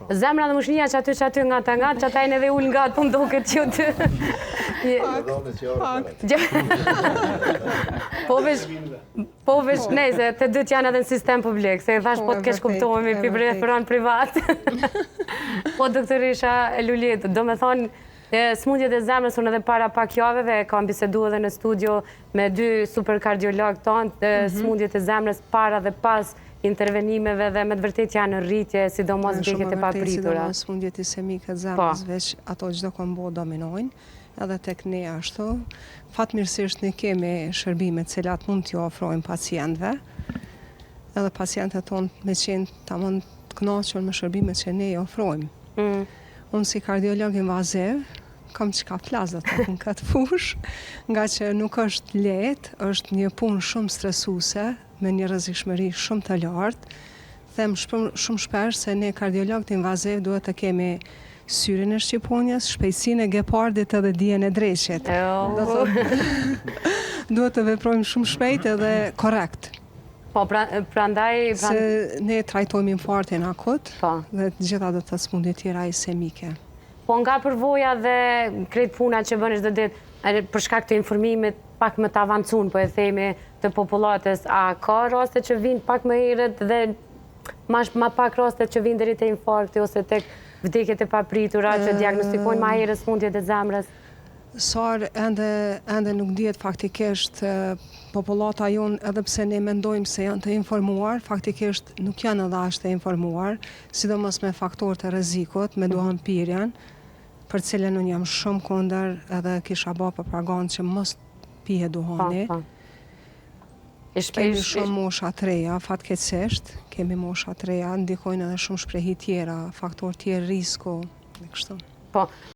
Zemra dhe mushnia që aty nga që ata e neve ullë nga të pëndoket që të... Po vesh, nejse, të dytë janë edhe në sistem publik, se thash po të kesh kuptohemi për referan privat. Po, doktorisha Lulit, do me thonë, smundjet e zemrës unë edhe para pak javeve, kam bisedu edhe në studio me 2 super kardiolog tonë, smundjet e zemrës para dhe pas intervenimeve dhe me të vërtet janë në rritje, sidomos vdekjet e papritura. Sidomos smundjet isemike të zemrës, veç ato çdo kombo dominojnë, edhe tek ne ashtu. Fatmirësisht ne kemi shërbime të cilat mund t'i ofrojmë pacientëve, edhe pacientët tonë me qenë tamam të kënaqur me shërbimet që ne i ofrojmë. Unë si kardiolog invaziv, kam çka flas do të në këtë fush, nga që nuk është lehtë, është një punë shumë stresuese, me një rrezikshmëri shumë të lartë. Them shumë shpesh se ne kardiologët invaziv duhet të kemi syrin e shqiponjas, shpejtësinë e gepardit edhe dijen e dreqit. Duhet të veprojmë shumë shpejt edhe korrekt. Po, prandaj... Se ne trajtojmë infarktin akut dhe të gjitha dhe të smundjet tjera isemike. Po nga përvoja dhe krejt puna që bën çdo ditë, për shkak të informimit pak më të avancun, po e themi, të popullatës, a ka raste që vinë pak më herët dhe ma pak raste që vinë deri te infarkti ose tek vdekjet e papritura që diagnostikojnë ma herët smundjet e zemrës? Ende nuk dihet faktikisht popullata jonë, edhe pse ne mendojmë se janë të informuar, faktikisht nuk janë edhe as të informuar, sidomos me faktorët e rrezikut, me duhanpirjen, për cilën unë jam shumë kundër, edhe kisha bë propagandë që mos pije duhani. Kemi shumë mosha të reja, fatkeqësisht, kemi mosha të reja, ndikojnë edhe shumë shprehi tjera, faktorë tjerë risku, dhe kështu. Po,